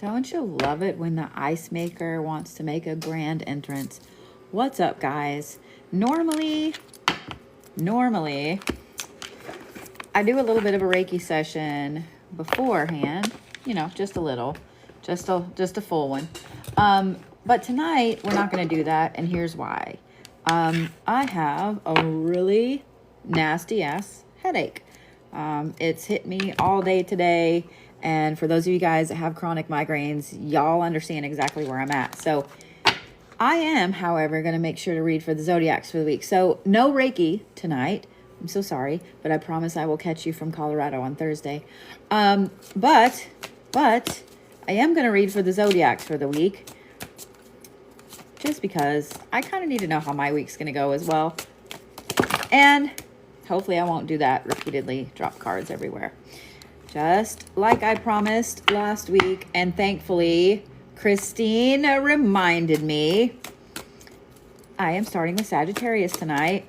Don't you love it when the ice maker wants to make a grand entrance? What's up, guys? Normally, I do a little bit of a Reiki session beforehand, you know, just a little, just a full one. But tonight we're not going to do that, and here's why. I have a really nasty ass headache. It's hit me all day today. And for those of you guys that have chronic migraines, y'all understand exactly where I'm at. So I am, however, going to make sure to read for the Zodiacs for the week. So no Reiki tonight. I'm so sorry, but I promise I will catch you from Colorado on Thursday. But I am going to read for the Zodiacs for the week. Just because I kind of need to know how my week's going to go as well. And hopefully I won't do that repeatedly, drop cards everywhere. Just like I promised last week, and thankfully, Christine reminded me, I am starting with Sagittarius tonight.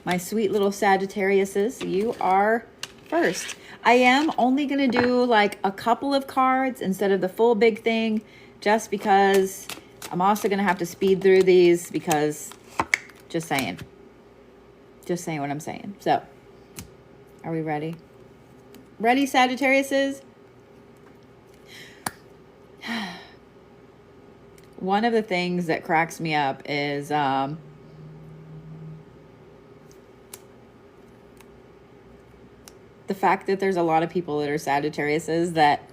My sweet little Sagittariuses, you are first. I am only going to do like a couple of cards instead of the full big thing, just because I'm also going to have to speed through these because, just saying what I'm saying. So, are we ready? Ready, Sagittariuses? One of the things that cracks me up is the fact that there's a lot of people that are Sagittariuses that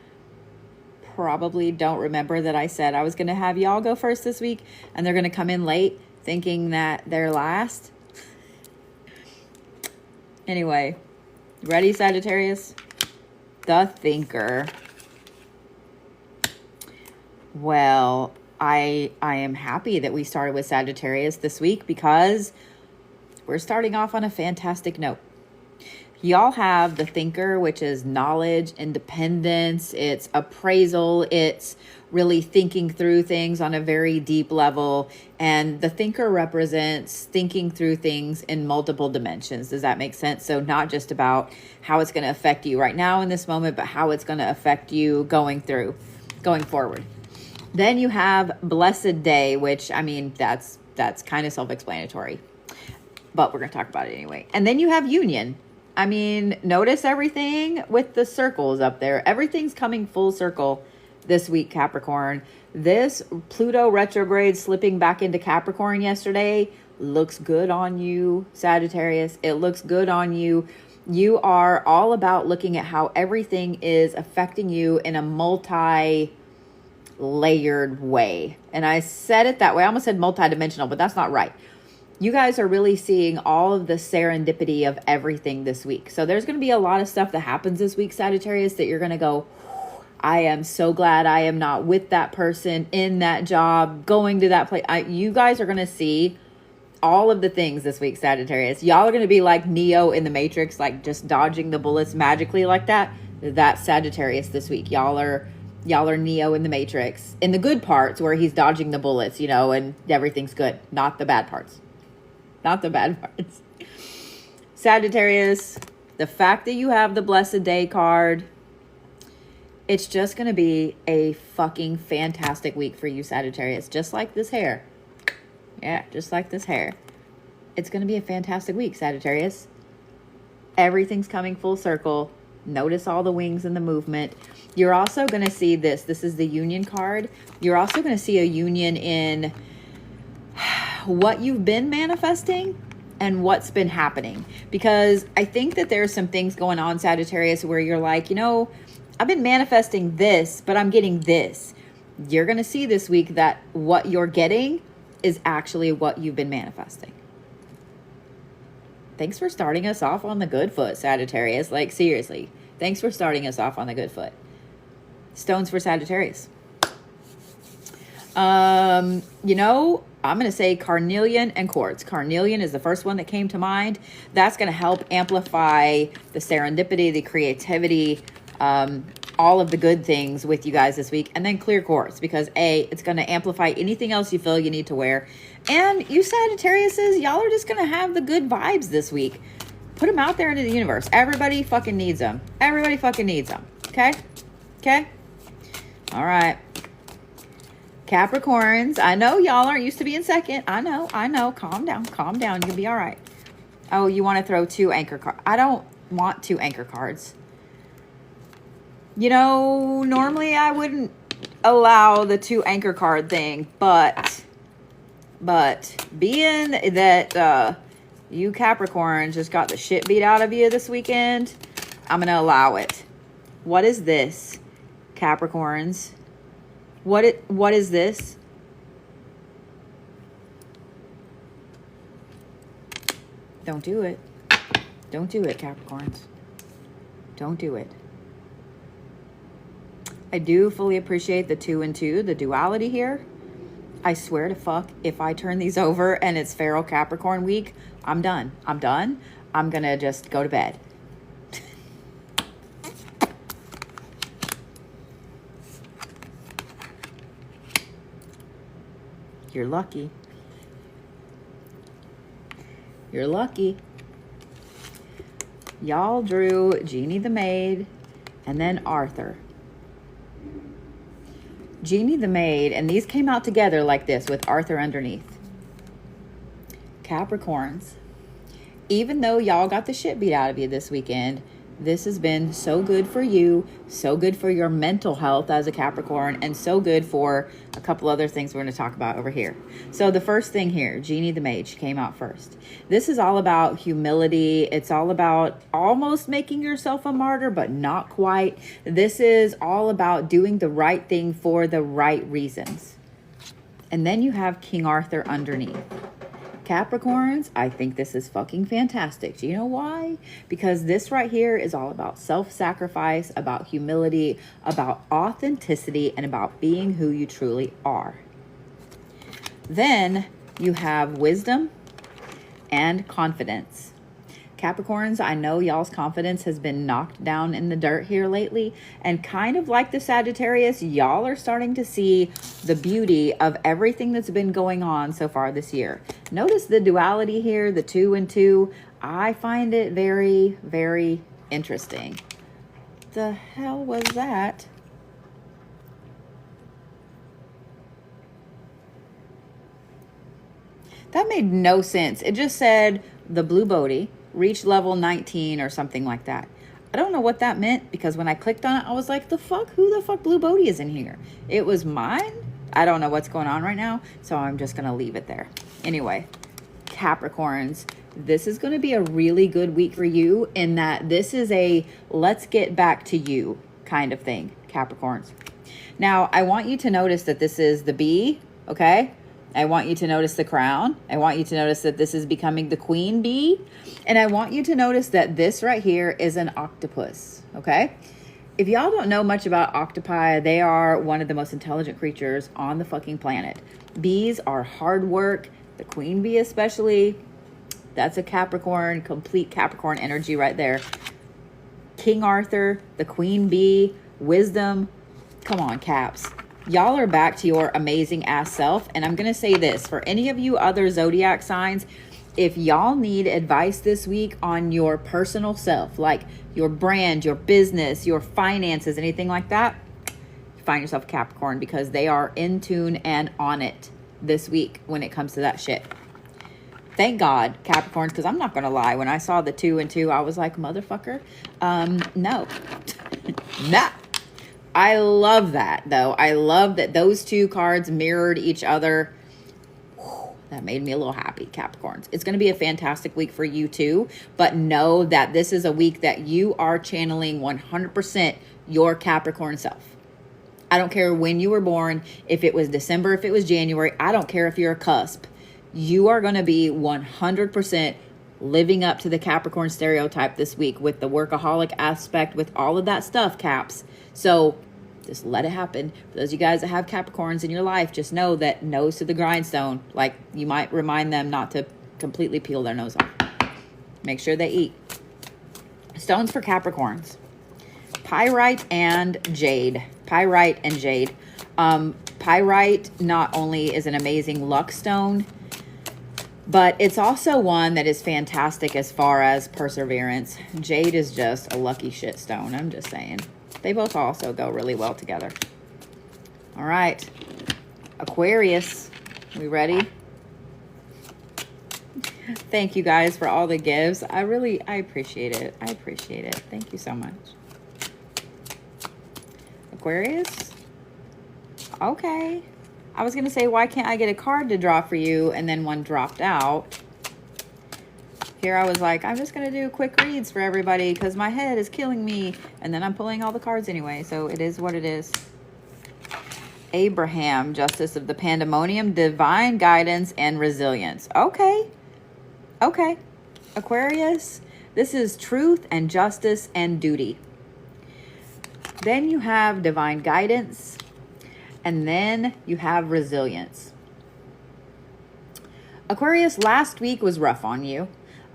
probably don't remember that I said I was going to have y'all go first this week, and they're going to come in late thinking that they're last. Anyway, ready, Sagittarius? The Thinker. Well, I am happy that we started with Sagittarius this week because we're starting off on a fantastic note. Y'all have the Thinker, which is knowledge, independence, it's appraisal, it's really thinking through things on a very deep level. And the Thinker represents thinking through things in multiple dimensions. Does that make sense? So not just about how it's going to affect you right now in this moment, but how it's going to affect you going forward. Then you have Blessed Day, which, I mean, that's kind of self-explanatory, but we're going to talk about it anyway. And then you have Union. I mean, notice everything with the circles up there. Everything's coming full circle this week, Capricorn. This Pluto retrograde slipping back into Capricorn yesterday looks good on you, Sagittarius. It looks good on you. You are all about looking at how everything is affecting you in a multi-layered way. And I said it that way. I almost said multi-dimensional, but that's not right. You guys are really seeing all of the serendipity of everything this week. So there's going to be a lot of stuff that happens this week, Sagittarius, that you're going to go, I am so glad I am not with that person, in that job, going to that place. You guys are going to see all of the things this week, Sagittarius. Y'all are going to be like Neo in the Matrix, like just dodging the bullets magically like that. That's Sagittarius this week. Y'all are Neo in the Matrix. In the good parts where he's dodging the bullets, you know, and everything's good. Not the bad parts. Not the bad parts. Sagittarius, the fact that you have the Blessed Day card, it's just going to be a fucking fantastic week for you, Sagittarius. Just like this hair. Yeah, just like this hair. It's going to be a fantastic week, Sagittarius. Everything's coming full circle. Notice all the wings and the movement. You're also going to see this. This is the Union card. You're also going to see a union in what you've been manifesting and what's been happening. Because I think that there's some things going on, Sagittarius, where you're like, you know, I've been manifesting this, but I'm getting this. You're going to see this week that what you're getting is actually what you've been manifesting. Thanks for starting us off on the good foot, Sagittarius. Like, seriously. Thanks for starting us off on the good foot. Stones for Sagittarius. You know, I'm going to say Carnelian and Quartz. Carnelian is the first one that came to mind. That's going to help amplify the serendipity, the creativity, all of the good things with you guys this week. And then clear quartz, because it's going to amplify anything else you feel you need to wear. And you Sagittariuses, y'all are just going to have the good vibes this week. Put them out there into the universe. Everybody fucking needs them. Everybody fucking needs them. Okay? Okay? All right. Capricorns, I know y'all aren't used to being second. I know. Calm down. You'll be all right. Oh, you want to throw 2 anchor cards. I don't want 2 anchor cards. You know, normally I wouldn't allow the 2 anchor card thing, but being that you Capricorns just got the shit beat out of you this weekend, I'm going to allow it. What is this, Capricorns? What is this? Don't do it. Don't do it, Capricorns. Don't do it. I do fully appreciate the 2 and 2, the duality here. I swear to fuck, if I turn these over and it's Feral Capricorn week, I'm done. I'm going to just go to bed. You're lucky. You're lucky. Y'all drew Jeannie the Maid and then Arthur. Jeannie the Maid, and these came out together like this with Arthur underneath. Capricorns, even though y'all got the shit beat out of you this weekend, this has been so good for you, so good for your mental health as a Capricorn, and so good for a couple other things we're going to talk about over here. So the first thing here, Jeannie the Maid, she came out first. This is all about humility. It's all about almost making yourself a martyr, but not quite. This is all about doing the right thing for the right reasons. And then you have King Arthur underneath. Capricorns, I think this is fucking fantastic. Do you know why? Because this right here is all about self-sacrifice, about humility, about authenticity, and about being who you truly are. Then you have wisdom and confidence. Capricorns, I know y'all's confidence has been knocked down in the dirt here lately, and kind of like the Sagittarius, y'all are starting to see the beauty of everything that's been going on so far this year. Notice the duality here, the 2 and 2. I find it very, very interesting. The hell was that? That made no sense. It just said the blue Bodhi reach level 19 or something like that. I don't know what that meant, because when I clicked on it, I was like, the fuck? Who the fuck blue Bodhi is in here? It was mine? I don't know what's going on right now, so I'm just going to leave it there. Anyway, Capricorns, this is going to be a really good week for you, in that this is a let's get back to you kind of thing, Capricorns. Now, I want you to notice that this is the bee, okay? I want you to notice the crown. I want you to notice that this is becoming the queen bee. And I want you to notice that this right here is an octopus, okay? If y'all don't know much about octopi, they are one of the most intelligent creatures on the fucking planet. Bees are hard work. The queen bee especially. That's a Capricorn, complete Capricorn energy right there. King Arthur, the queen bee, wisdom. Come on, Caps. Y'all are back to your amazing ass self. And I'm going to say this, for any of you other zodiac signs, if y'all need advice this week on your personal self, like your brand, your business, your finances, anything like that, find yourself a Capricorn, because they are in tune and on it this week when it comes to that shit. Thank God, Capricorns, because I'm not going to lie. When I saw the 2 and 2, I was like, motherfucker, no. Nah. I love that, though. I love that those 2 cards mirrored each other. Whew, that made me a little happy, Capricorns. It's going to be a fantastic week for you, too. But know that this is a week that you are channeling 100% your Capricorn self. I don't care when you were born, if it was December, if it was January. I don't care if you're a cusp. You are going to be 100% living up to the Capricorn stereotype this week with the workaholic aspect, with all of that stuff, Caps. So just let it happen. For those of you guys that have Capricorns in your life, just know that nose to the grindstone. Like, you might remind them not to completely peel their nose off. Make sure they eat. Stones for Capricorns. Pyrite and Jade. Pyrite and Jade. Pyrite not only is an amazing luck stone, but it's also one that is fantastic as far as perseverance. Jade is just a lucky shit stone, I'm just saying. They both also go really well together. All right. Aquarius, we ready? Thank you guys for all the gives. I appreciate it. I appreciate it. Thank you so much. Aquarius? Okay. I was going to say, why can't I get a card to draw for you? And then one dropped out. Here I was like, I'm just going to do quick reads for everybody because my head is killing me. And then I'm pulling all the cards anyway. So it is what it is. Abraham, Justice of the Pandemonium, Divine Guidance and Resilience. Okay. Okay. Aquarius, this is truth and justice and duty. Then you have divine guidance. And then you have resilience. Aquarius, last week was rough on you.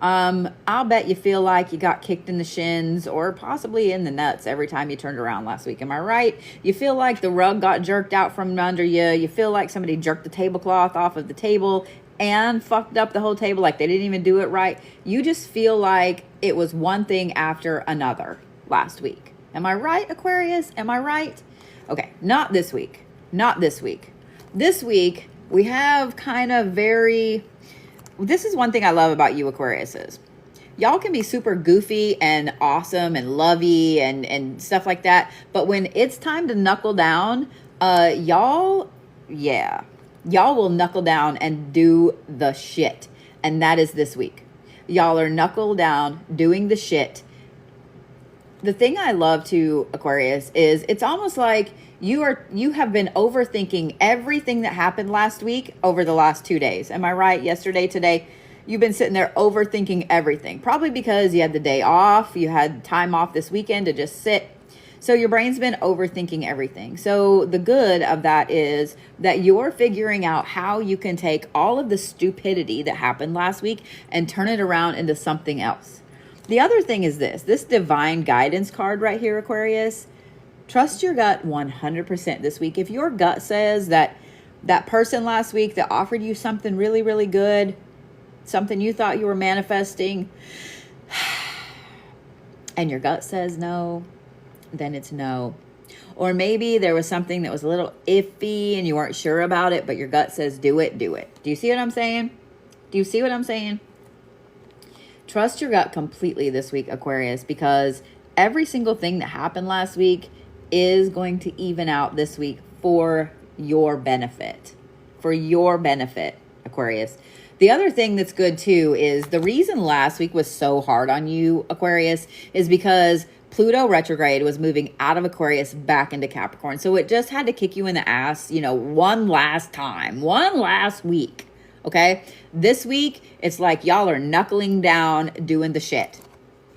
I'll bet you feel like you got kicked in the shins or possibly in the nuts every time you turned around last week. Am I right? You feel like the rug got jerked out from under you. You feel like somebody jerked the tablecloth off of the table and fucked up the whole table like they didn't even do it right. You just feel like it was one thing after another last week. Am I right, Aquarius? Am I right? Okay, not this week. Not this week. This week, we have kind of this is one thing I love about you Aquariuses. Y'all can be super goofy and awesome and lovey and stuff like that. But when it's time to knuckle down, y'all will knuckle down and do the shit. And that is this week. Y'all are knuckle down doing the shit. The thing I love to Aquarius is it's almost like you have been overthinking everything that happened last week over the last 2 days. Am I right? Yesterday, today, you've been sitting there overthinking everything. Probably because you had the day off. You had time off this weekend to just sit. So your brain's been overthinking everything. So the good of that is that you're figuring out how you can take all of the stupidity that happened last week and turn it around into something else. The other thing is this divine guidance card right here, Aquarius. Trust your gut 100% this week. If your gut says that person last week that offered you something really, really good, something you thought you were manifesting, and your gut says no, then it's no. Or maybe there was something that was a little iffy and you weren't sure about it, but your gut says do it, do it. Do you see what I'm saying? Do you see what I'm saying? Trust your gut completely this week, Aquarius, because every single thing that happened last week is going to even out this week for your benefit. For your benefit, Aquarius. The other thing that's good too is the reason last week was so hard on you, Aquarius, is because Pluto retrograde was moving out of Aquarius back into Capricorn. So it just had to kick you in the ass, one last time, one last week. Okay. This week, it's like y'all are knuckling down doing the shit.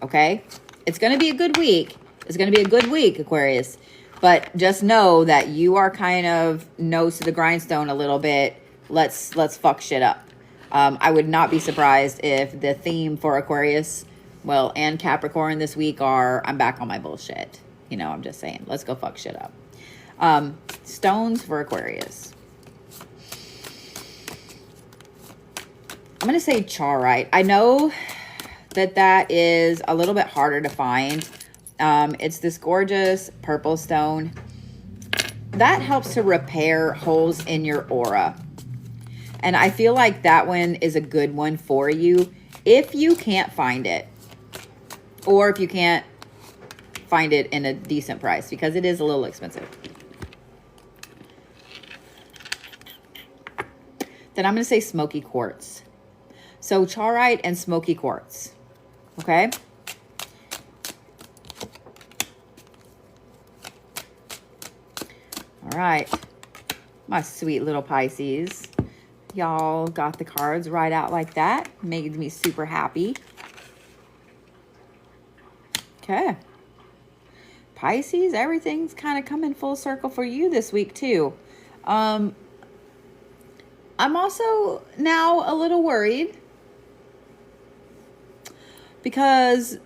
Okay. It's going to be a good week. It's going to be a good week, Aquarius. But just know that you are kind of nose to the grindstone a little bit. Let's fuck shit up. I would not be surprised if the theme for Aquarius, and Capricorn this week are, I'm back on my bullshit. I'm just saying, let's go fuck shit up. Stones for Aquarius. I'm going to say Charoite. I know that is a little bit harder to find. It's this gorgeous purple stone that helps to repair holes in your aura. And I feel like that one is a good one for you if you can't find it, or if you can't find it in a decent price, because it is a little expensive. Then I'm going to say Smoky Quartz. So Charoite and Smoky Quartz. Okay. All right. My sweet little Pisces. Y'all got the cards right out like that. Made me super happy. Okay. Pisces, everything's kind of coming full circle for you this week too. I'm also now a little worried because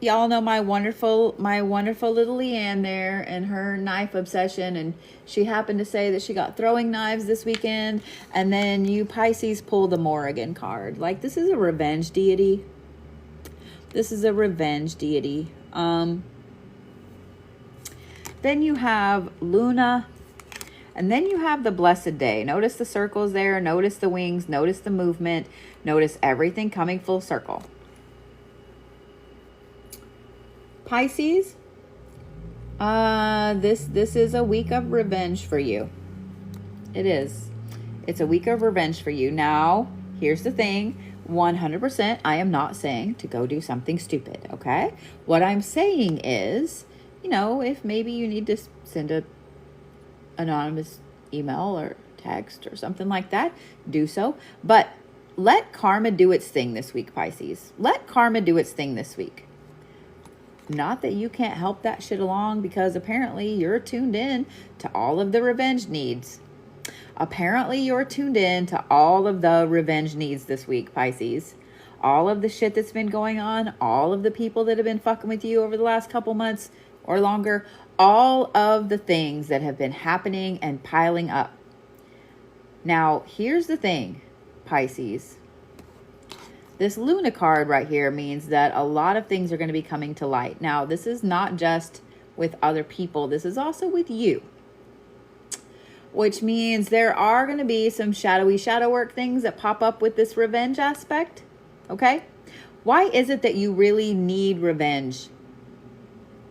y'all know my wonderful little Leanne there and her knife obsession, and she happened to say that she got throwing knives this weekend, and then you Pisces pulled the Morrigan card. Like, this is a revenge deity. This is a revenge deity. Then you have Luna, And then you have the blessed day. Notice the circles there. Notice the wings. Notice the movement. Notice everything coming full circle. Pisces, this is a week of revenge for you. It is. It's a week of revenge for you. Now, here's the thing. 100%, I am not saying to go do something stupid, okay? What I'm saying is, you know, if maybe you need to send a anonymous email or text or something like that, do so. But let karma do its thing this week, Pisces. Let karma do its thing this week. Not that you can't help that shit along, because apparently you're tuned in to all of the revenge needs. Apparently you're tuned in to all of the revenge needs this week, Pisces. All of the shit that's been going on, all of the people that have been fucking with you over the last couple months or longer, all of the things that have been happening and piling up. Now, here's the thing, Pisces. This Luna card right here means that a lot of things are going to be coming to light. Now, this is not just with other people. This is also with you. Which means there are going to be some shadowy shadow work things that pop up with this revenge aspect. Okay? Why is it that you really need revenge?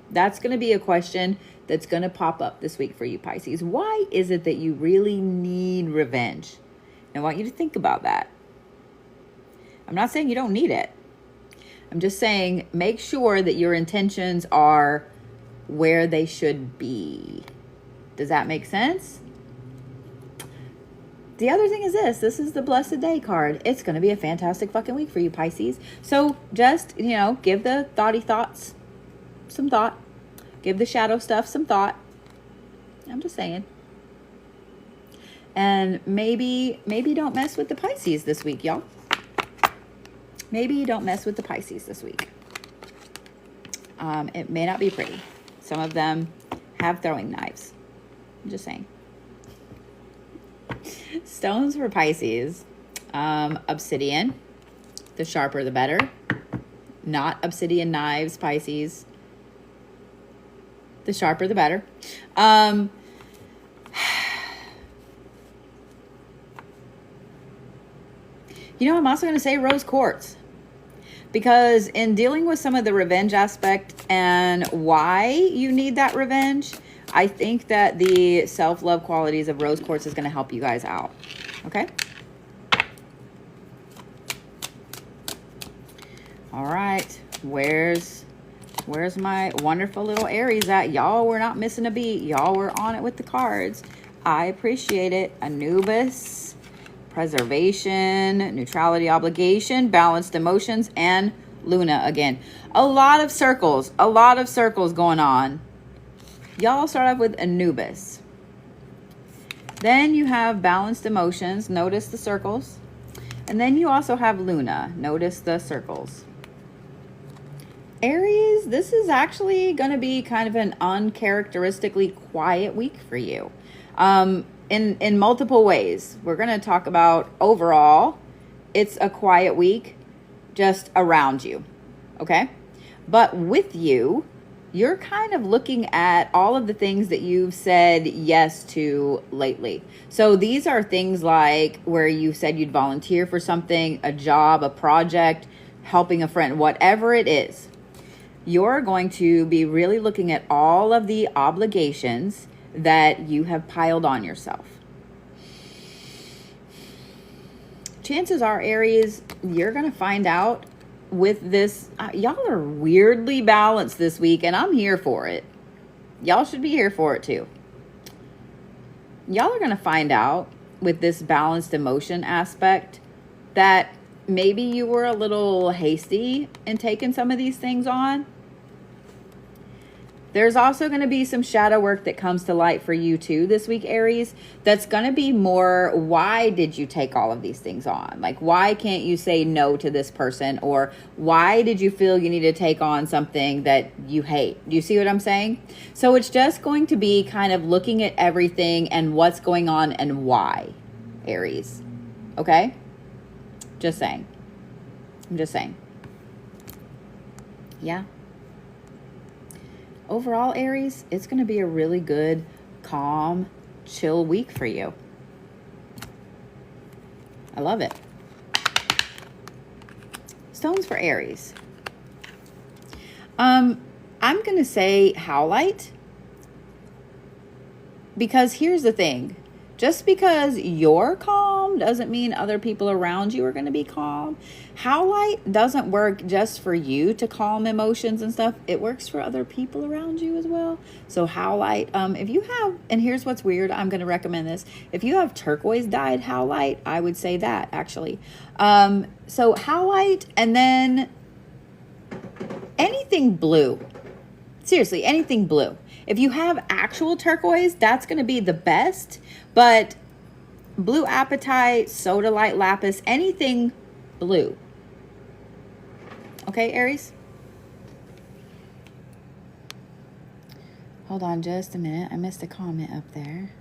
That's going to be a question that's going to pop up this week for you, Pisces. Why is it that you really need revenge? I want you to think about that. I'm not saying you don't need it. I'm just saying make sure that your intentions are where they should be. Does that make sense? The other thing is this is the Blessed Day card. It's going to be a fantastic fucking week for you, Pisces. So just, you know, give the thoughty thoughts some thought. Give the shadow stuff some thought. I'm just saying. And maybe don't mess with the Pisces this week, y'all. Maybe don't mess with the Pisces this week. It may not be pretty. Some of them have throwing knives. I'm just saying. Stones for Pisces. Obsidian. The sharper the better. Not obsidian knives, Pisces. The sharper the better. You know, I'm also going to say rose quartz. Because in dealing with some of the revenge aspect and why you need that revenge, I think that the self-love qualities of rose quartz is going to help you guys out. Okay? All right. Where's my wonderful little Aries at? Y'all were not missing a beat. Y'all were on it with the cards. I appreciate it. Anubis, preservation, neutrality, obligation, balanced emotions, and Luna again. A lot of circles going on. Y'all start off with Anubis. Then you have balanced emotions. Notice the circles. And then you also have Luna. Notice the circles. Aries, this is actually going to be kind of an uncharacteristically quiet week for you. In multiple ways. We're going to talk about overall, it's a quiet week just around you. Okay? But with you, you're kind of looking at all of the things that you've said yes to lately. So these are things like where you said you'd volunteer for something, a job, a project, helping a friend, whatever it is. You're going to be really looking at all of the obligations that you have piled on yourself. Chances are, Aries, you're going to find out with this, y'all are weirdly balanced this week, and I'm here for it. Y'all should be here for it too. Y'all are going to find out with this balanced emotion aspect that maybe you were a little hasty in taking some of these things on. There's also going to be some shadow work that comes to light for you too this week, Aries. That's going to be more, why did you take all of these things on? Like, why can't you say no to this person? Or why did you feel you need to take on something that you hate? Do you see what I'm saying? So it's just going to be kind of looking at everything and what's going on and why, Aries. Okay? Just saying. I'm just saying. Yeah. Overall, Aries, it's going to be a really good, calm, chill week for you. I love it. Stones for Aries. I'm going to say Howlite. Because here's the thing. Just because you're calm doesn't mean other people around you are going to be calm. Howlite doesn't work just for you to calm emotions and stuff. It works for other people around you as well. So Howlite, if you have, and here's what's weird, I'm going to recommend this. If you have turquoise dyed Howlite, I would say that actually. So Howlite, and then anything blue. Seriously, anything blue. If you have actual turquoise, that's going to be the best. But blue apatite, sodalite, lapis, anything blue. Okay, Aries? Hold on just a minute. I missed a comment up there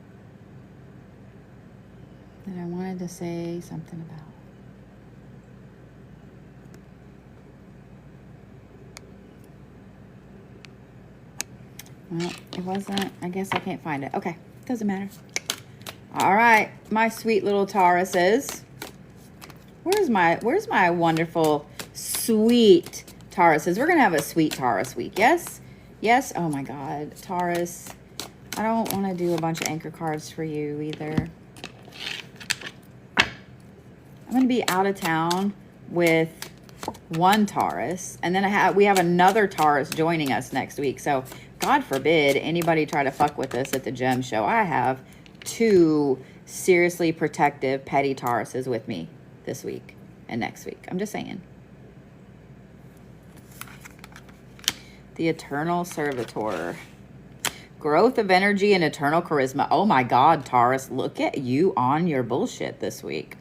that I wanted to say something about. Well, it wasn't. I guess I can't find it. Okay, doesn't matter. All right, my sweet little Tauruses. Where's my wonderful, sweet Tauruses? We're gonna have a sweet Taurus week. Yes, yes. Oh my God, Taurus. I don't want to do a bunch of anchor cards for you either. I'm gonna be out of town with one Taurus, and then we have another Taurus joining us next week. So God forbid anybody try to fuck with us at the gem show. I have 2 seriously protective petty Tauruses with me this week and next week. I'm just saying. The Eternal Servitor. Growth of energy and eternal charisma. Oh my God, Taurus, look at you on your bullshit this week.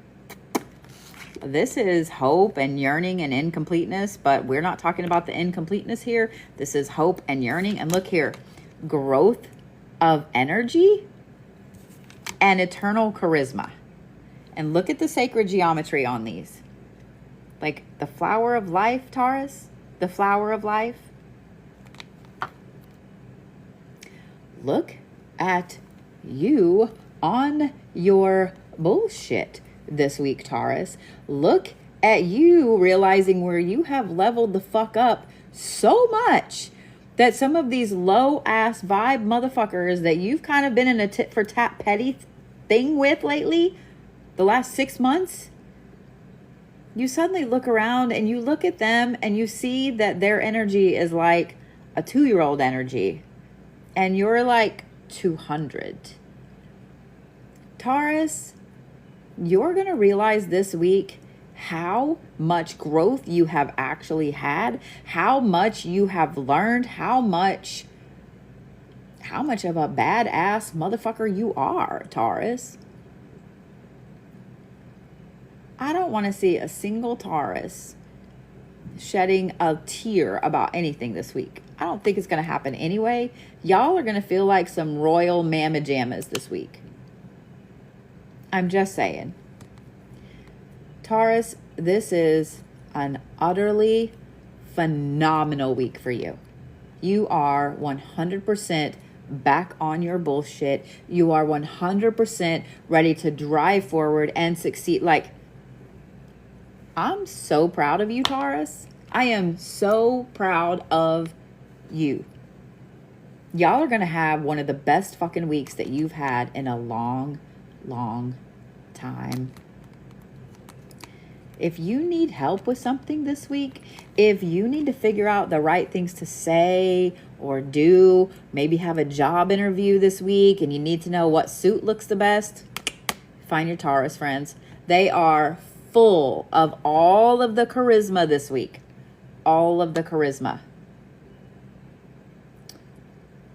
This is hope and yearning and incompleteness, but we're not talking about the incompleteness here. This is hope and yearning. And look here, growth of energy and eternal charisma. And look at the sacred geometry on these. Like the flower of life, Taurus, the flower of life. Look at you on your bullshit this week, Taurus. Look at you realizing where you have leveled the fuck up so much that some of these low ass vibe motherfuckers that you've kind of been in a tit for tat petty thing with lately, the last 6 months, you suddenly look around and you look at them and you see that their energy is like a 2-year-old energy and you're like 200. Taurus, you're going to realize this week how much growth you have actually had, how much you have learned, how much of a badass motherfucker you are, Taurus. I don't want to see a single Taurus shedding a tear about anything this week. I don't think it's going to happen anyway. Y'all are going to feel like some royal mamma jammas this week. I'm just saying. Taurus, this is an utterly phenomenal week for you. You are 100% back on your bullshit. You are 100% ready to drive forward and succeed. Like, I'm so proud of you, Taurus. I am so proud of you. Y'all are going to have one of the best fucking weeks that you've had in a long time. If you need help with something this week, if you need to figure out the right things to say or do, maybe have a job interview this week and you need to know what suit looks the best, find your Taurus friends. They are full of all of the charisma this week. All of the charisma.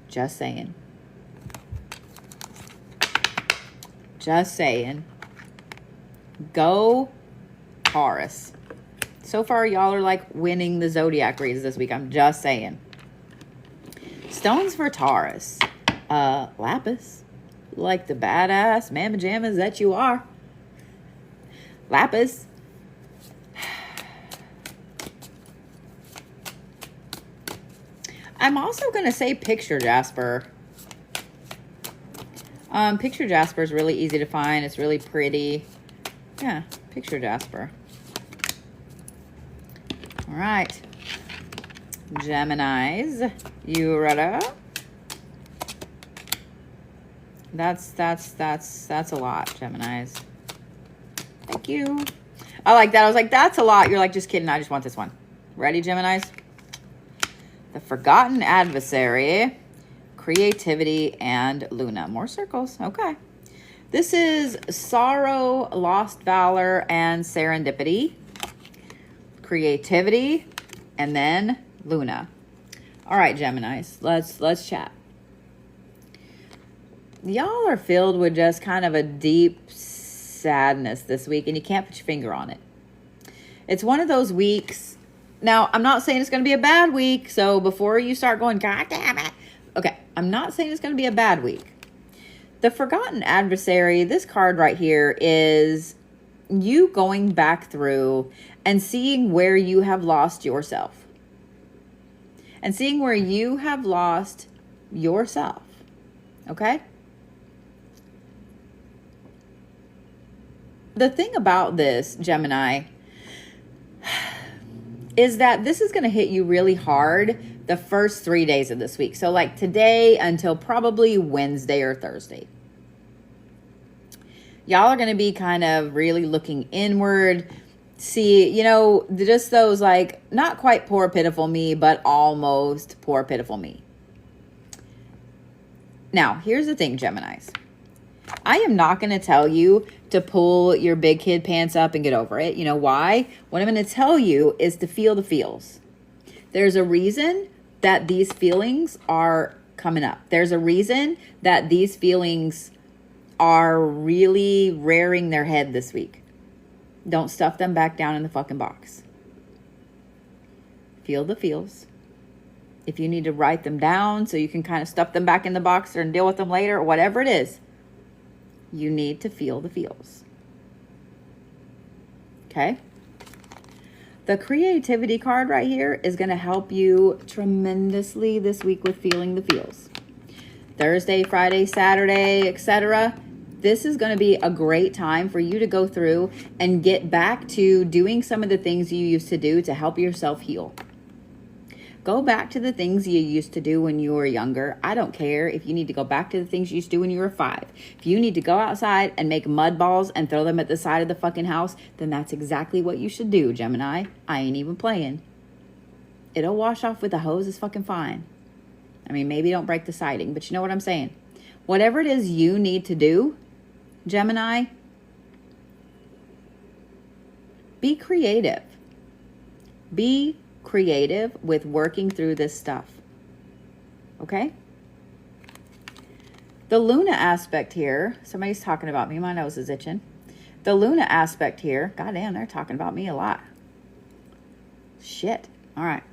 Just saying. Just saying. Go Taurus. So far, y'all are like winning the Zodiac reads this week. I'm just saying. Stones for Taurus. Lapis. Like the badass mamma jammas that you are. Lapis. I'm also going to say picture Jasper. Picture Jasper is really easy to find. It's really pretty. Yeah, picture Jasper. All right. Geminis, you ready? That's a lot, Geminis. Thank you. I like that. I was like, that's a lot. You're like, just kidding. I just want this one. Ready, Geminis? The Forgotten Adversary, Creativity, and Luna. More circles. Okay. This is Sorrow, Lost Valor, and Serendipity. Creativity, and then Luna. All right, Geminis. Let's chat. Y'all are filled with just kind of a deep sadness this week, and you can't put your finger on it. It's one of those weeks. Now, I'm not saying it's going to be a bad week, so before you start going, God damn it. Okay, I'm not saying it's going to be a bad week. The Forgotten Adversary, this card right here is you going back through and seeing where you have lost yourself. And seeing where you have lost yourself. Okay? The thing about this, Gemini, is that this is going to hit you really hard the first 3 days of this week. So like today until probably Wednesday or Thursday. Y'all are going to be kind of really looking inward. See, you know, just those like, not quite poor pitiful me, but almost poor pitiful me. Now, here's the thing, Geminis. I am not going to tell you to pull your big kid pants up and get over it. You know why? What I'm going to tell you is to feel the feels. There's a reason that these feelings are coming up. There's a reason that these feelings are really rearing their head this week. Don't stuff them back down in the fucking box. Feel the feels. If you need to write them down so you can kind of stuff them back in the box and deal with them later or whatever it is, you need to feel the feels. Okay? The creativity card right here is going to help you tremendously this week with feeling the feels. Thursday, Friday, Saturday, etc. This is going to be a great time for you to go through and get back to doing some of the things you used to do to help yourself heal. Go back to the things you used to do when you were younger. I don't care if you need to go back to the things you used to do when you were 5. If you need to go outside and make mud balls and throw them at the side of the fucking house, then that's exactly what you should do, Gemini. I ain't even playing. It'll wash off with a hose is fucking fine. I mean, maybe don't break the siding, but you know what I'm saying. Whatever it is you need to do, Gemini, be creative. Be creative with working through this stuff. Okay? The Luna aspect here, somebody's talking about me. My nose is itching. The Luna aspect here, goddamn, they're talking about me a lot. Shit. All right.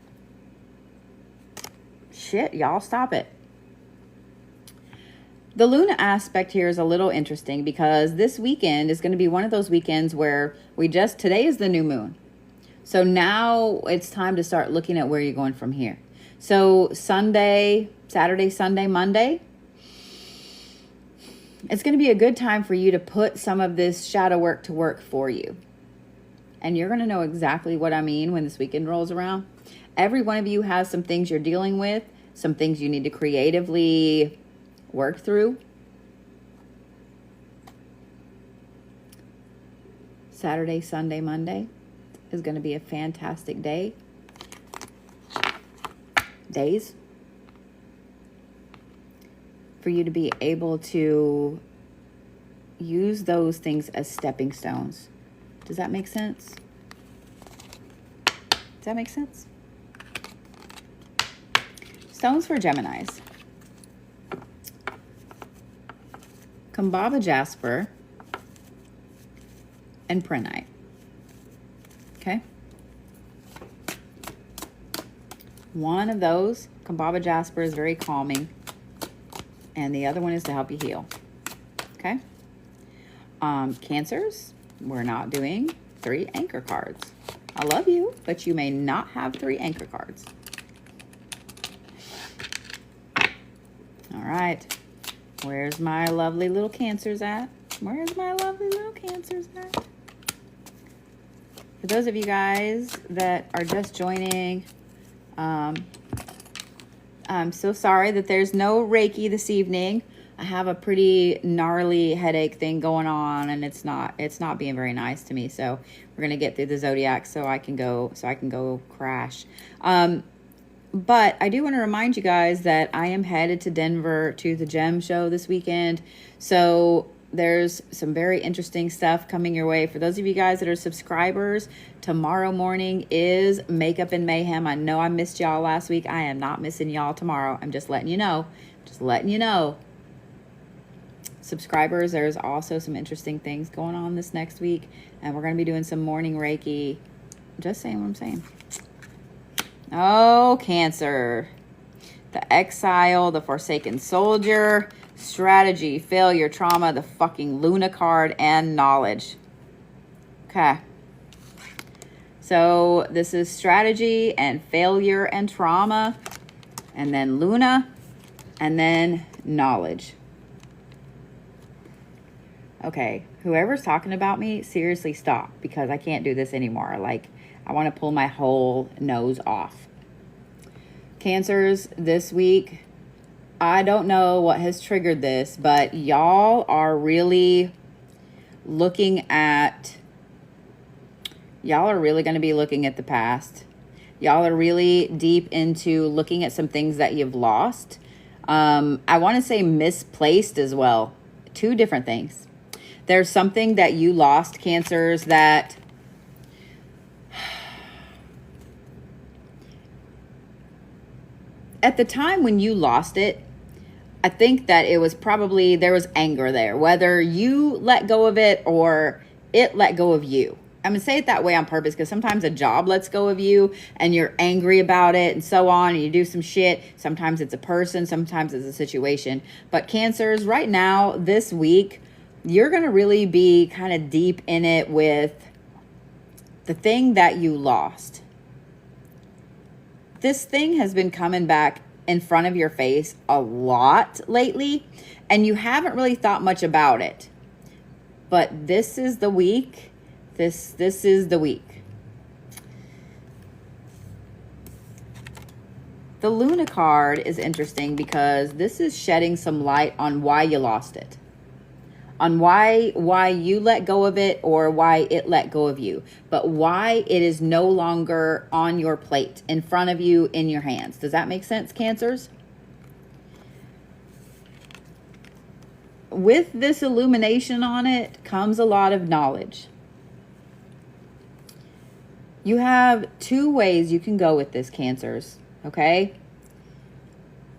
Shit, y'all stop it. The Luna aspect here is a little interesting because this weekend is going to be one of those weekends where today is the new moon. So now it's time to start looking at where you're going from here. So Saturday, Sunday, Monday, it's going to be a good time for you to put some of this shadow work to work for you. And you're going to know exactly what I mean when this weekend rolls around. Every one of you has some things you're dealing with, some things you need to creatively work through. Saturday, Sunday, Monday is going to be a fantastic days for you to be able to use those things as stepping stones. Does that make sense? Does that make sense? Stones for Geminis. Kambaba Jasper and Prehnite. Okay? One of those, Kambaba Jasper, is very calming. And the other one is to help you heal. Okay? Cancers, we're not doing 3 anchor cards. I love you, but you may not have 3 anchor cards. All right. Where's my lovely little Cancers at? Where's my lovely little Cancers at? For those of you guys that are just joining, I'm so sorry that there's no Reiki this evening. I have a pretty gnarly headache thing going on, and it's not being very nice to me. So we're gonna get through the Zodiac so I can go crash. But I do want to remind you guys that I am headed to Denver to the Gem Show this weekend. So there's some very interesting stuff coming your way. For those of you guys that are subscribers, tomorrow morning is Makeup and Mayhem. I know I missed y'all last week. I am not missing y'all tomorrow. I'm just letting you know. Just letting you know. Subscribers, there's also some interesting things going on this next week, and we're going to be doing some morning Reiki. Just saying what I'm saying. Oh, Cancer. The Exile, the Forsaken Soldier, Strategy, Failure, Trauma, the fucking Luna card, and Knowledge. Okay. So this is Strategy and Failure and Trauma, and then Luna, and then Knowledge. Okay, whoever's talking about me, seriously stop, because I can't do this anymore. Like, I want to pull my whole nose off. Cancers, this week, I don't know what has triggered this, but y'all are really going to be looking at the past. Y'all are really deep into looking at some things that you've lost. I want to say misplaced as well. Two different things. There's something that you lost, Cancers, that at the time when you lost it, I think that it was probably, there was anger there, whether you let go of it or it let go of you. I'm going to say it that way on purpose because sometimes a job lets go of you and you're angry about it and so on, and you do some shit. Sometimes it's a person, sometimes it's a situation. But Cancers, right now, this week, you're going to really be kind of deep in it with the thing that you lost. This thing has been coming back in front of your face a lot lately, and you haven't really thought much about it. But this is the week. This is the week. The Luna card is interesting because this is shedding some light on why you lost it. On why you let go of it or why it let go of you, but why it is no longer on your plate, in front of you, in your hands. Does that make sense, Cancers? With this illumination on it comes a lot of knowledge. You have two ways you can go with this, Cancers, okay?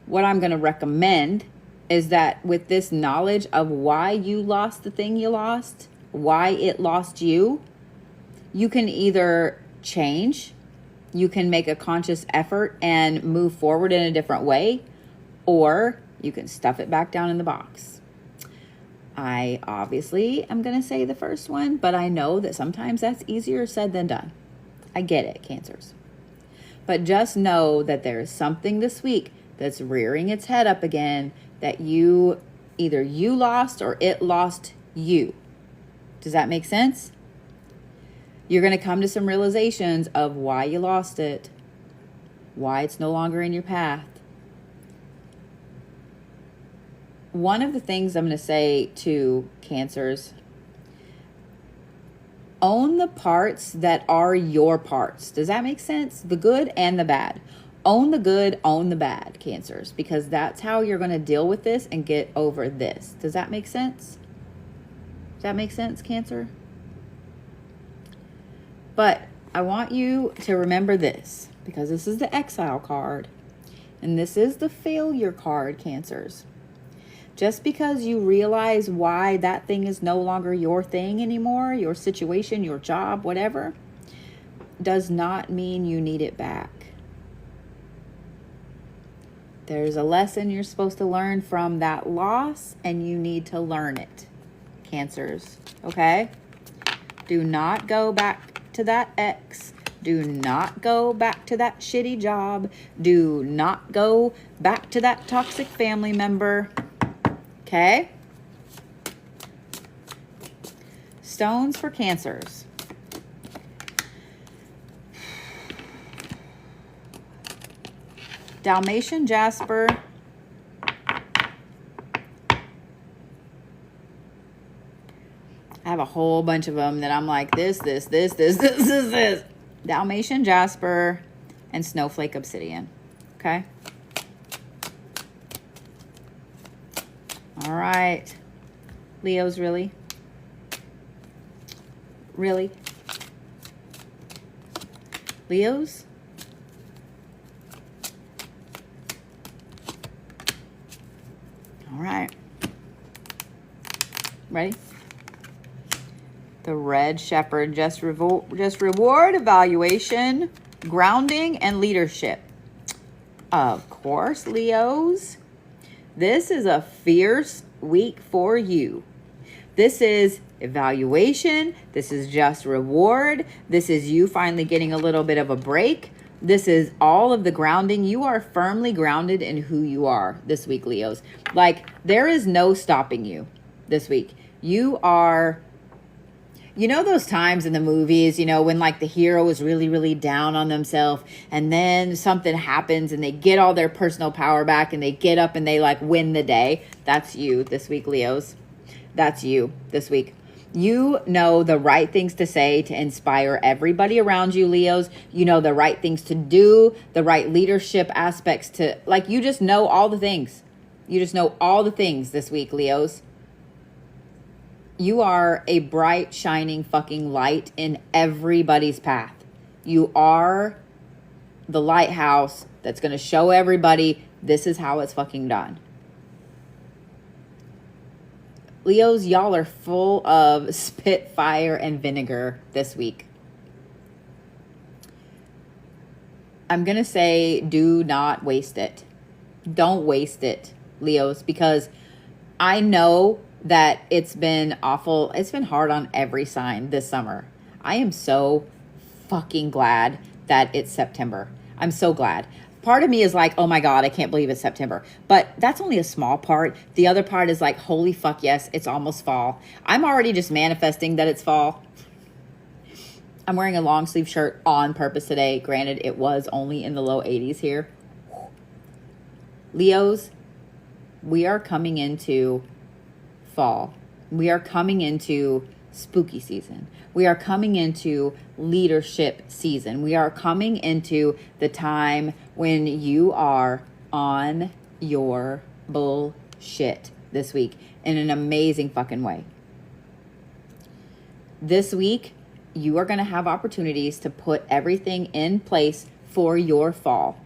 What I'm going to recommend is that with this knowledge of why you lost the thing you lost, why it lost you, you can either change, you can make a conscious effort and move forward in a different way, or you can stuff it back down in the box. I obviously am going to say the first one, but I know that sometimes that's easier said than done. I get it, Cancers. But just know that there is something this week that's rearing its head up again that either you lost or it lost you. Does that make sense? You're going to come to some realizations of why you lost it, why it's no longer in your path. One of the things I'm going to say to Cancers, own the parts that are your parts. Does that make sense? The good and the bad. Own the good, own the bad, Cancers, because that's how you're going to deal with this and get over this. Does that make sense? Does that make sense, Cancer? But I want you to remember this, because this is the Exile card, and this is the Failure card, Cancers. Just because you realize why that thing is no longer your thing anymore, your situation, your job, whatever, does not mean you need it back. There's a lesson you're supposed to learn from that loss, and you need to learn it, Cancers, okay? Do not go back to that ex. Do not go back to that shitty job. Do not go back to that toxic family member. Okay? Stones for Cancers. Dalmatian Jasper. I have a whole bunch of them that I'm like this. Dalmatian Jasper and Snowflake Obsidian. Okay? All right. Leos, really? Really? Leos? All right. Ready? The Red Shepherd, just reward, evaluation, grounding, and leadership. Of course, Leos. This is a fierce week for you. This is evaluation. This is just reward. This is you finally getting a little bit of a break. This is all of the grounding. You are firmly grounded in who you are this week, Leos. Like, there is no stopping you this week. You are... You know those times in the movies, you know, when like the hero is really, really down on themselves and then something happens and they get all their personal power back and they get up and they like win the day? That's you this week, Leos. That's you this week. You know the right things to say to inspire everybody around you, Leos. You know the right things to do, the right leadership aspects to, like, you just know all the things. You just know all the things this week, Leos. You are a bright, shining fucking light in everybody's path. You are the lighthouse that's going to show everybody this is how it's fucking done. Leos, y'all are full of spitfire and vinegar this week. I'm going to say do not waste it. Don't waste it, Leos, because I know that it's been awful. It's been hard on every sign this summer. I am so fucking glad that it's September. I'm so glad. Part of me is like, oh my God, I can't believe it's September. But that's only a small part. The other part is like, holy fuck, yes, it's almost fall. I'm already just manifesting that it's fall. I'm wearing a long sleeve shirt on purpose today. Granted, it was only in the low 80s here. Leos, we are coming into fall. We are coming into spooky season. We are coming into leadership season. We are coming into the time when you are on your bullshit this week in an amazing fucking way. This week, you are going to have opportunities to put everything in place for your fall.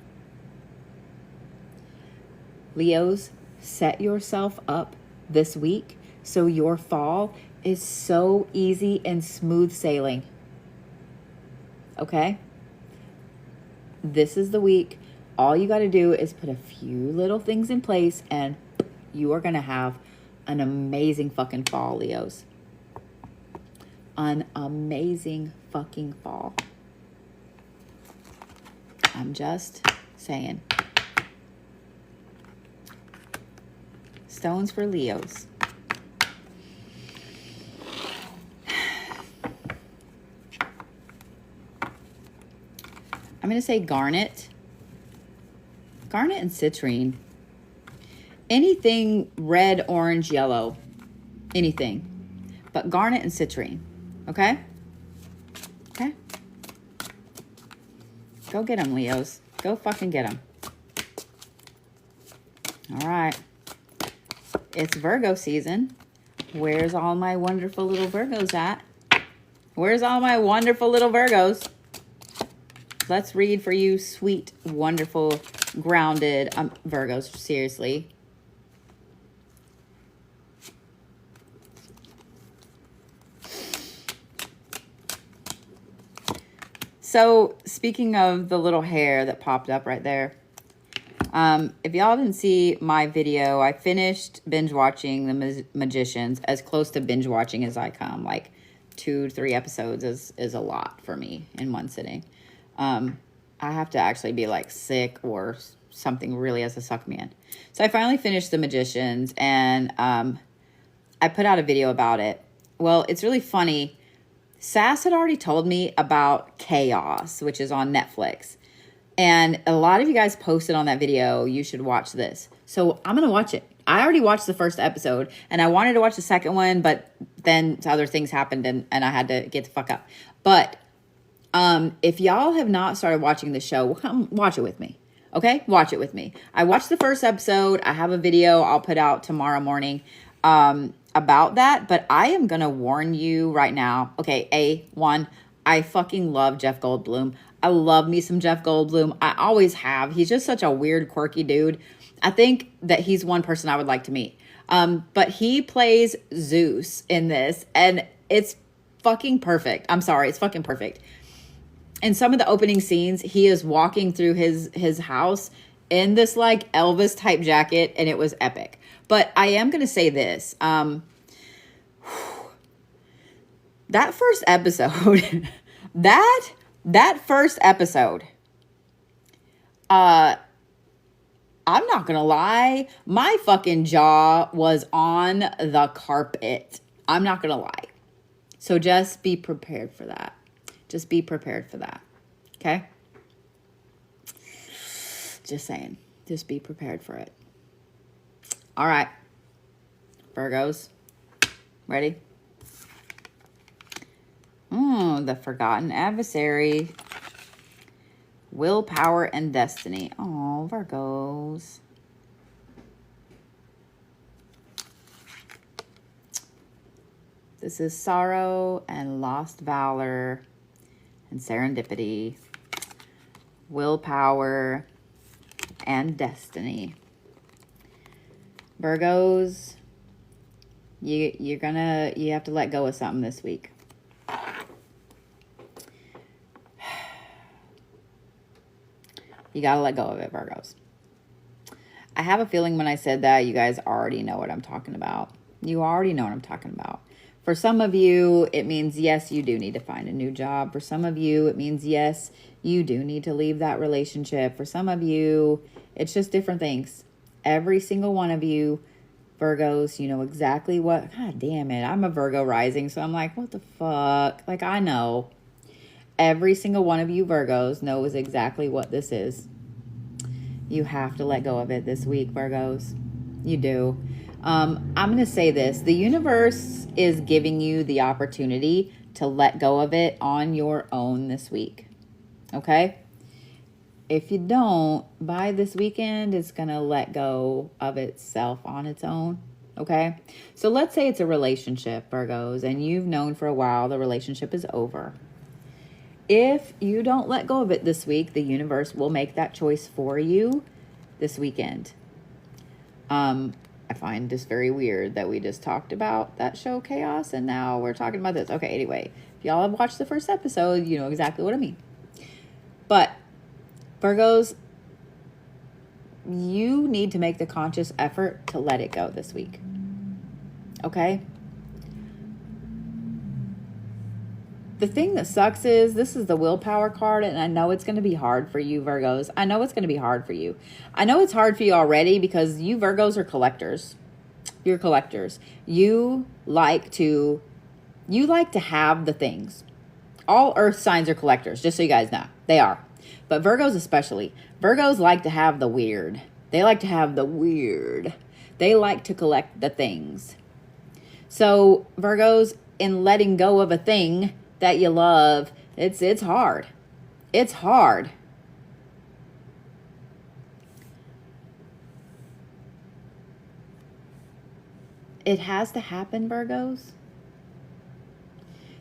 Leos, set yourself up this week so your fall is so easy and smooth sailing. Okay? This is the week. All you got to do is put a few little things in place and you are going to have an amazing fucking fall, Leos. An amazing fucking fall. I'm just saying. Stones for Leos. I'm going to say Garnet. Garnet and Citrine. Anything red, orange, yellow. Anything. But Garnet and Citrine. Okay? Okay? Go get them, Leos. Go fucking get them. All right. It's Virgo season. Where's all my wonderful little Virgos at? Where's all my wonderful little Virgos? Let's read for you, sweet, wonderful, grounded Virgos. Seriously. So, speaking of the little hair that popped up right there, if y'all didn't see my video, I finished binge watching The Magicians, as close to binge watching as I come. Like 2 to 3 episodes is a lot for me in one sitting. I have to actually be like sick or something really has to suck me in. So I finally finished The Magicians, and I put out a video about it. Well, it's really funny. Sass had already told me about Chaos, which is on Netflix. And a lot of you guys posted on that video, you should watch this. So I'm going to watch it. I already watched the first episode, and I wanted to watch the second one, but then other things happened, and I had to get the fuck up. But if y'all have not started watching the show, come watch it with me. Okay? Watch it with me. I watched the first episode. I have a video I'll put out tomorrow morning about that, but I am going to warn you right now. Okay, one, I fucking love Jeff Goldblum. I love me some Jeff Goldblum. I always have. He's just such a weird, quirky dude. I think that he's one person I would like to meet. But he plays Zeus in this, and it's fucking perfect. I'm sorry, it's fucking perfect. In some of the opening scenes, he is walking through his house in this like Elvis type jacket, and it was epic. But I am going to say this. That first episode, that first episode, I'm not going to lie, my fucking jaw was on the carpet. I'm not going to lie. So just be prepared for that. Just be prepared for that. Okay? Just saying. Just be prepared for it. All right. Virgos. Ready? The Forgotten Adversary. Willpower and Destiny. Oh, Virgos. This is Sorrow and Lost Valor and Serendipity. Willpower and Destiny. Virgos, you have to let go of something this week. You got to let go of it, Virgos. I have a feeling when I said that, you guys already know what I'm talking about. You already know what I'm talking about. For some of you, it means, yes, you do need to find a new job. For some of you, it means, yes, you do need to leave that relationship. For some of you, it's just different things. Every single one of you, Virgos, you know exactly what, God damn it. I'm a Virgo rising, so I'm like, what the fuck? Like, I know. Every single one of you Virgos knows exactly what this is. You have to let go of it this week, Virgos. You do. I'm going to say this. The universe is giving you the opportunity to let go of it on your own this week. Okay? If you don't, by this weekend, it's going to let go of itself on its own. Okay? So let's say it's a relationship, Virgos, and you've known for a while the relationship is over. If you don't let go of it this week, the universe will make that choice for you this weekend. I find this very weird that we just talked about that show Chaos and now we're talking about this. Okay, anyway, if y'all have watched the first episode, you know exactly what I mean. But Virgos, you need to make the conscious effort to let it go this week. Okay? The thing that sucks is this is the willpower card, and I know it's going to be hard for you, Virgos. I know it's going to be hard for you. I know it's hard for you already because you Virgos are collectors. You're collectors. You like to have the things. All earth signs are collectors, just so you guys know. They are. But Virgos especially. Virgos like to have the weird. They like to have the weird. They like to collect the things. So Virgos, in letting go of a thing that you love, it's hard. It's hard. It has to happen, Virgos.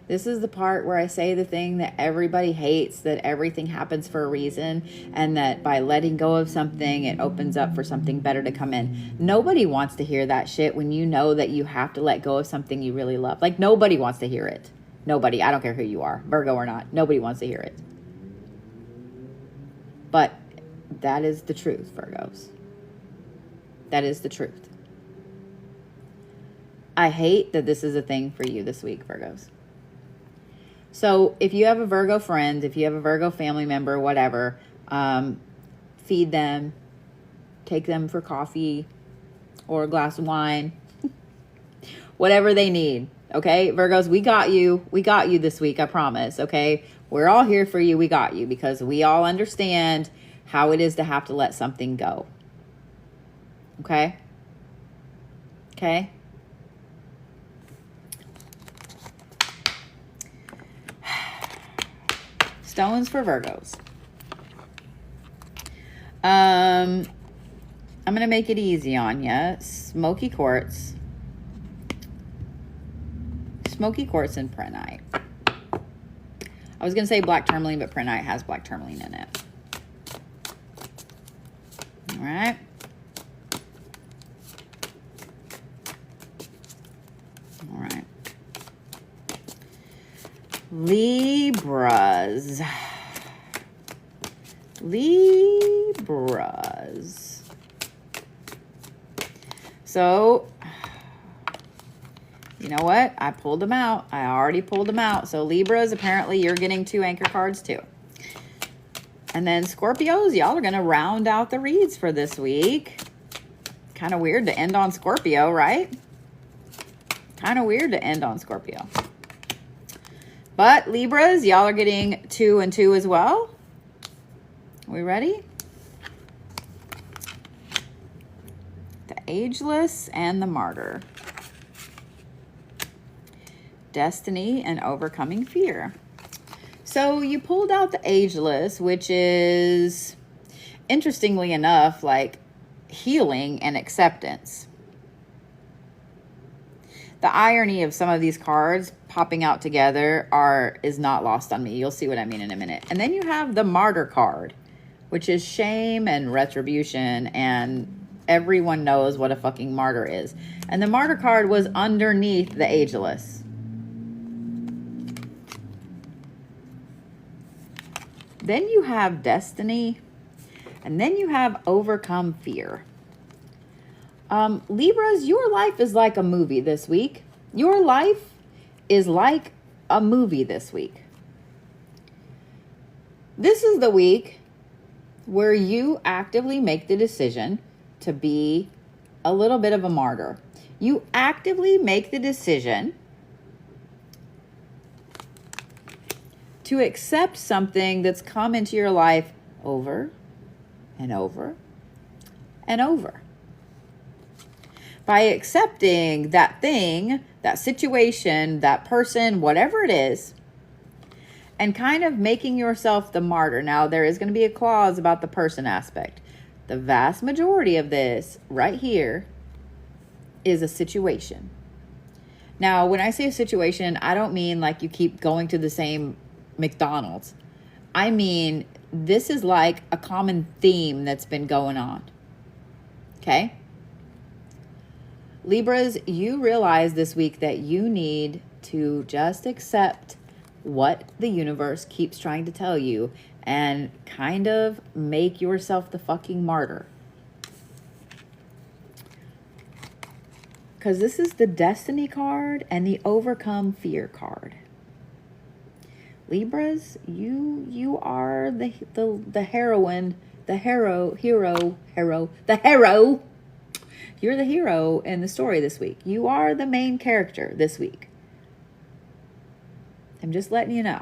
This is the part where I say the thing that everybody hates, that everything happens for a reason, and that by letting go of something, it opens up for something better to come in. Nobody wants to hear that shit when you know that you have to let go of something you really love. Like, nobody wants to hear it. Nobody. I don't care who you are, Virgo or not. Nobody wants to hear it. But that is the truth, Virgos. That is the truth. I hate that this is a thing for you this week, Virgos. So if you have a Virgo friend, if you have a Virgo family member, whatever, feed them, take them for coffee or a glass of wine, whatever they need. Okay, Virgos, we got you. We got you this week, I promise. Okay, we're all here for you. We got you because we all understand how it is to have to let something go. Okay? Okay? Stones for Virgos. I'm going to make it easy on you. Smoky Quartz. Smoky Quartz and Prehnite. I was going to say black tourmaline, but Prehnite has black tourmaline in it. All right. All right. Libras. Libras. So, you know what? I pulled them out. I already pulled them out. So Libras, apparently you're getting 2 anchor cards too. And then Scorpios, y'all are going to round out the reads for this week. Kind of weird to end on Scorpio, right? Kind of weird to end on Scorpio. But Libras, y'all are getting 2 and 2 as well. We ready? The Ageless and the Martyr. Destiny and overcoming fear. So you pulled out the Ageless, which is, interestingly enough, like healing and acceptance. The irony of some of these cards popping out together is not lost on me. You'll see what I mean in a minute. And then you have the Martyr card, which is shame and retribution, and everyone knows what a fucking martyr is. And the Martyr card was underneath the Ageless. Then you have Destiny, and then you have Overcome Fear. Libras, your life is like a movie this week. Your life is like a movie this week. This is the week where you actively make the decision to be a little bit of a martyr. You actively make the decision to accept something that's come into your life over and over and over. By accepting that thing, that situation, that person, whatever it is, and kind of making yourself the martyr. Now, there is going to be a clause about the person aspect. The vast majority of this right here is a situation. Now, when I say a situation, I don't mean like you keep going to the same McDonald's. I mean, this is like a common theme that's been going on. Okay? Libras, you realize this week that you need to just accept what the universe keeps trying to tell you and kind of make yourself the fucking martyr. Because this is the Destiny card and the Overcome Fear card. Libras, you are the heroine, the hero. You're the hero in the story this week. You are the main character this week. I'm just letting you know.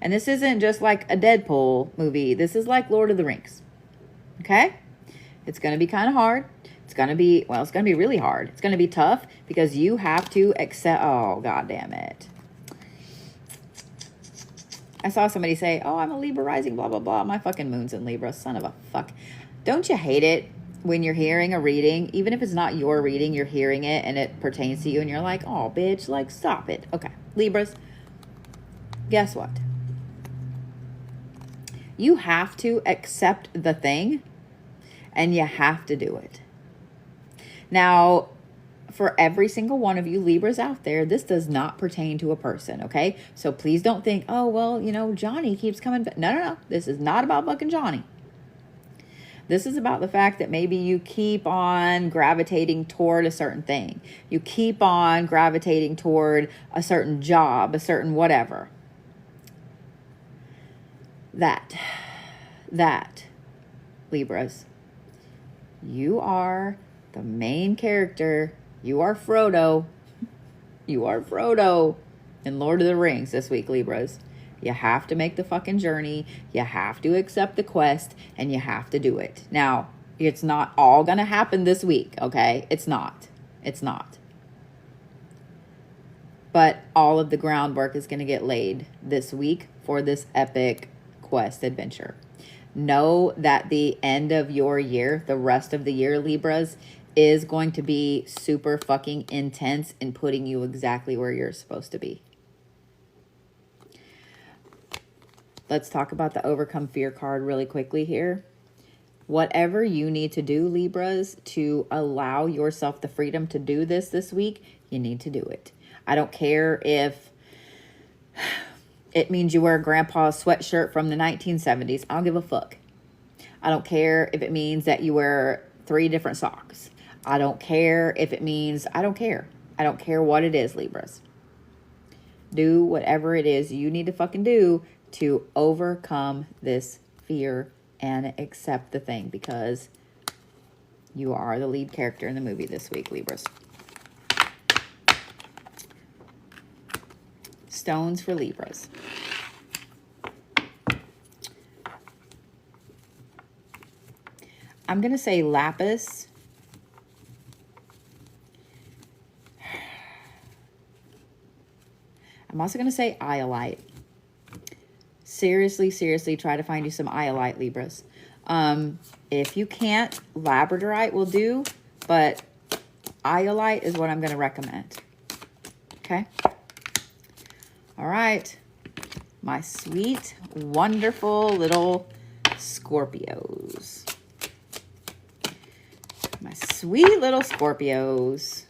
And this isn't just like a Deadpool movie. This is like Lord of the Rings. Okay? It's going to be kind of hard. It's going to be really hard. It's going to be tough because you have to accept, oh, God damn it. I saw somebody say, oh, I'm a Libra rising, blah, blah, blah. My fucking moon's in Libra. Son of a fuck. Don't you hate it when you're hearing a reading, even if it's not your reading, you're hearing it and it pertains to you and you're like, oh, bitch, like, stop it. Okay, Libras, guess what? You have to accept the thing and you have to do it. Now, for every single one of you Libras out there, this does not pertain to a person, okay? So please don't think, oh, well, you know, Johnny keeps coming back. No. This is not about fucking Johnny. This is about the fact that maybe you keep on gravitating toward a certain thing. You keep on gravitating toward a certain job, a certain whatever. That, Libras, You are the main character. You are Frodo. You are Frodo in Lord of the Rings this week, Libras. You have to make the fucking journey. You have to accept the quest, and you have to do it. Now, it's not all going to happen this week, okay? It's not. It's not. But all of the groundwork is going to get laid this week for this epic quest adventure. Know that the end of your year, the rest of the year, Libras, is going to be super fucking intense in putting you exactly where you're supposed to be. Let's talk about the Overcome Fear card really quickly here. Whatever you need to do, Libras, to allow yourself the freedom to do this week, you need to do it. I don't care if it means you wear Grandpa's sweatshirt from the 1970s. I don't give a fuck. I don't care if it means that you wear 3 different socks. I don't care if it means, I don't care. I don't care what it is, Libras. Do whatever it is you need to fucking do to overcome this fear and accept the thing, because you are the lead character in the movie this week, Libras. Stones for Libras. I'm going to say Lapis. I'm also going to say Iolite. Seriously, try to find you some Iolite, Libras. If you can't, Labradorite will do, but Iolite is what I'm going to recommend. Okay? All right. My sweet, wonderful little Scorpios. My sweet little Scorpios.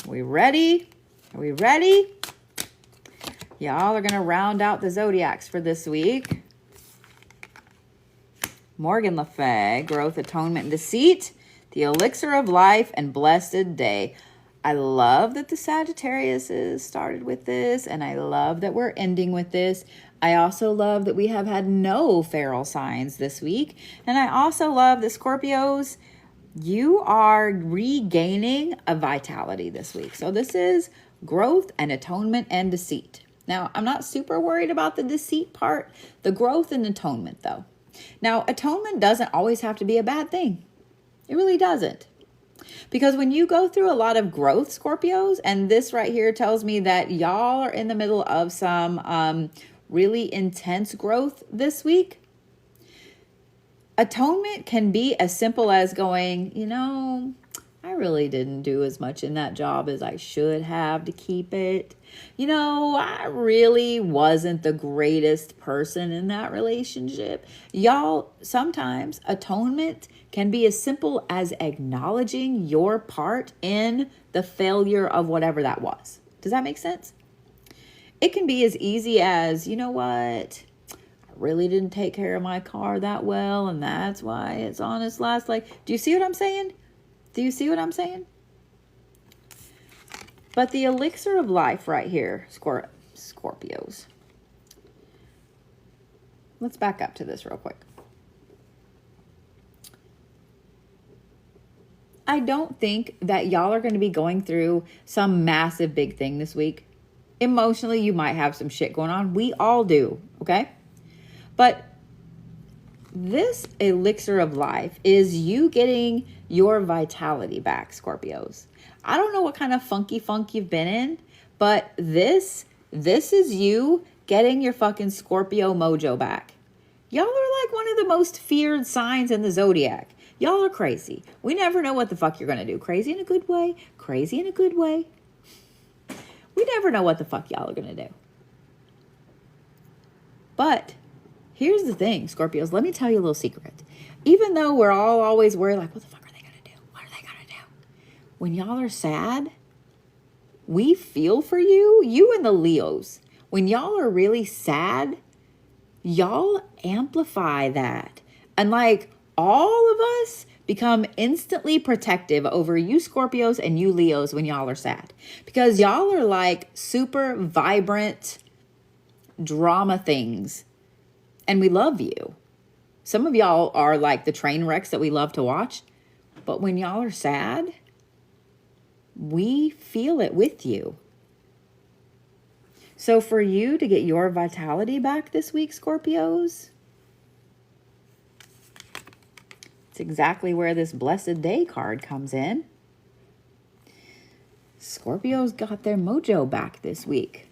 Are we ready? Are we ready? Y'all are going to round out the Zodiacs for this week. Morgan Le Fay, Growth, Atonement, and Deceit. The Elixir of Life and Blessed Day. I love that the Sagittarius started with this, and I love that we're ending with this. I also love that we have had no feral signs this week. And I also love that Scorpios, you are regaining a vitality this week. So this is growth and atonement and deceit. Now, I'm not super worried about the deceit part, the growth and atonement, though. Now, atonement doesn't always have to be a bad thing. It really doesn't. Because when you go through a lot of growth, Scorpios, and this right here tells me that y'all are in the middle of some really intense growth this week, atonement can be as simple as going, you know, I really didn't do as much in that job as I should have to keep it. You know, I really wasn't the greatest person in that relationship. Y'all, sometimes atonement can be as simple as acknowledging your part in the failure of whatever that was. Does that make sense? It can be as easy as, you know what? I really didn't take care of my car that well, and that's why it's on its last leg. Do you see what I'm saying? Do you see what I'm saying? But the elixir of life right here, Scorpios. Let's back up to this real quick. I don't think that y'all are going to be going through some massive big thing this week. Emotionally, you might have some shit going on. We all do, okay? But this elixir of life is you getting your vitality back, Scorpios. I don't know what kind of funky funk you've been in, but this is you getting your fucking Scorpio mojo back. Y'all are like one of the most feared signs in the Zodiac. Y'all are crazy. We never know what the fuck you're going to do. Crazy in a good way. Crazy in a good way. We never know what the fuck y'all are going to do. But here's the thing, Scorpios. Let me tell you a little secret. Even though we're all always worried, like, what the fuck are they going to do? What are they going to do? When y'all are sad, we feel for you. You and the Leos. When y'all are really sad, y'all amplify that. And like all of us become instantly protective over you Scorpios and you Leos when y'all are sad. Because y'all are like super vibrant drama things. And we love you. Some of y'all are like the train wrecks that we love to watch. But when y'all are sad, we feel it with you. So for you to get your vitality back this week, Scorpios, it's exactly where this Blessed Day card comes in. Scorpios got their mojo back this week.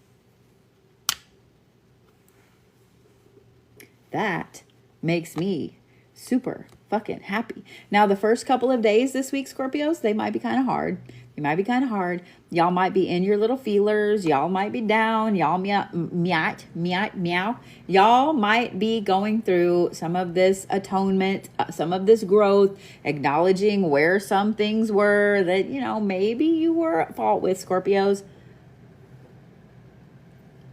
That makes me super fucking happy. Now, the first couple of days this week, Scorpios, they might be kind of hard. They might be kind of hard. Y'all might be in your little feelers. Y'all might be down. Y'all meow. Y'all might be going through some of this atonement, some of this growth, acknowledging where some things were that, you know, maybe you were at fault with, Scorpios.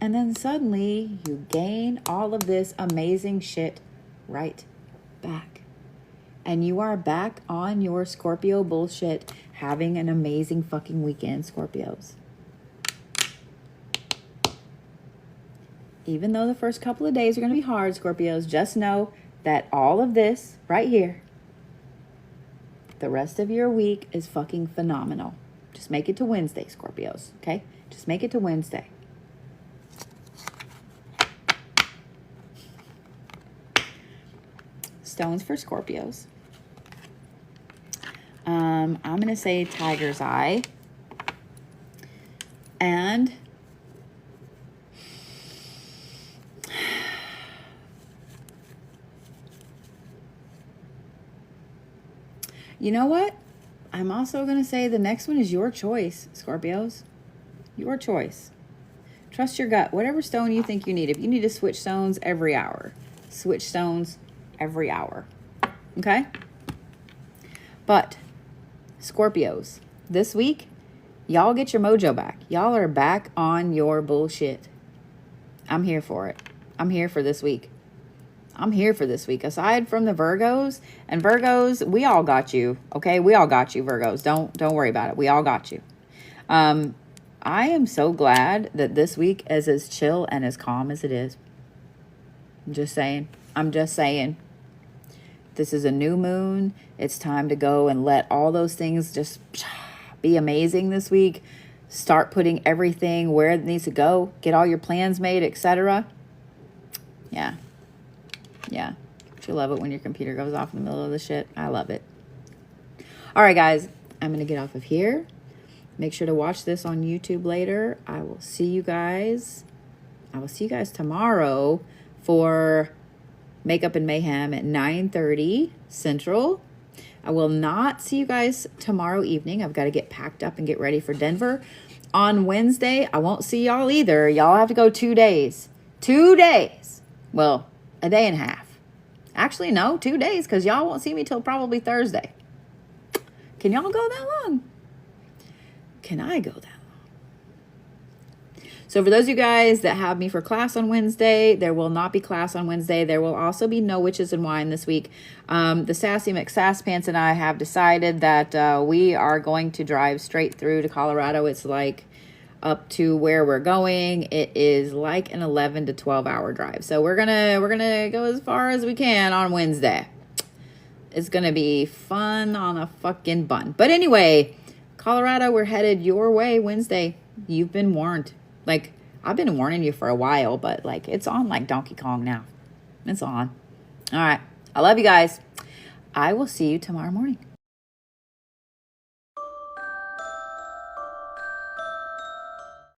And then suddenly you gain all of this amazing shit right back. And you are back on your Scorpio bullshit, having an amazing fucking weekend, Scorpios. Even though the first couple of days are going to be hard, Scorpios, just know that all of this right here, the rest of your week is fucking phenomenal. Just make it to Wednesday, Scorpios, okay? Just make it to Wednesday. Stones for Scorpios. I'm going to say Tiger's Eye. And you know what? I'm also going to say the next one is your choice, Scorpios. Your choice. Trust your gut. Whatever stone you think you need. If you need to switch stones every hour, switch stones every hour. Okay? But Scorpios, this week, y'all get your mojo back. Y'all are back on your bullshit. I'm here for it. I'm here for this week. I'm here for this week. Aside from the Virgos, and Virgos, we all got you. Okay? We all got you, Virgos. Don't worry about it. We all got you. I am so glad that this week is as chill and as calm as it is. I'm just saying. I'm just saying. This is a new moon. It's time to go and let all those things just be amazing this week. Start putting everything where it needs to go. Get all your plans made, etc. Yeah. Yeah. Don't you love it when your computer goes off in the middle of the shit? I love it. All right, guys. I'm going to get off of here. Make sure to watch this on YouTube later. I will see you guys. I will see you guys tomorrow for Makeup and Mayhem at 9:30 Central. I will not see you guys tomorrow evening. I've got to get packed up and get ready for Denver. On Wednesday, I won't see y'all either. Y'all have to go 2 days. 2 days. Well, a day and a half. Actually, no, 2 days, because y'all won't see me till probably Thursday. Can y'all go that long? Can I go that long? So for those of you guys that have me for class on Wednesday, there will not be class on Wednesday. There will also be no witches and wine this week. The Sassy McSasspants and I have decided that we are going to drive straight through to Colorado. It's like up to where we're going. It is like an 11 to 12 hour drive. So we're gonna go as far as we can on Wednesday. It's gonna be fun on a fucking bun. But anyway, Colorado, we're headed your way Wednesday. You've been warned. Like, I've been warning you for a while, but like, it's on like Donkey Kong now. It's on. All right. I love you guys. I will see you tomorrow morning.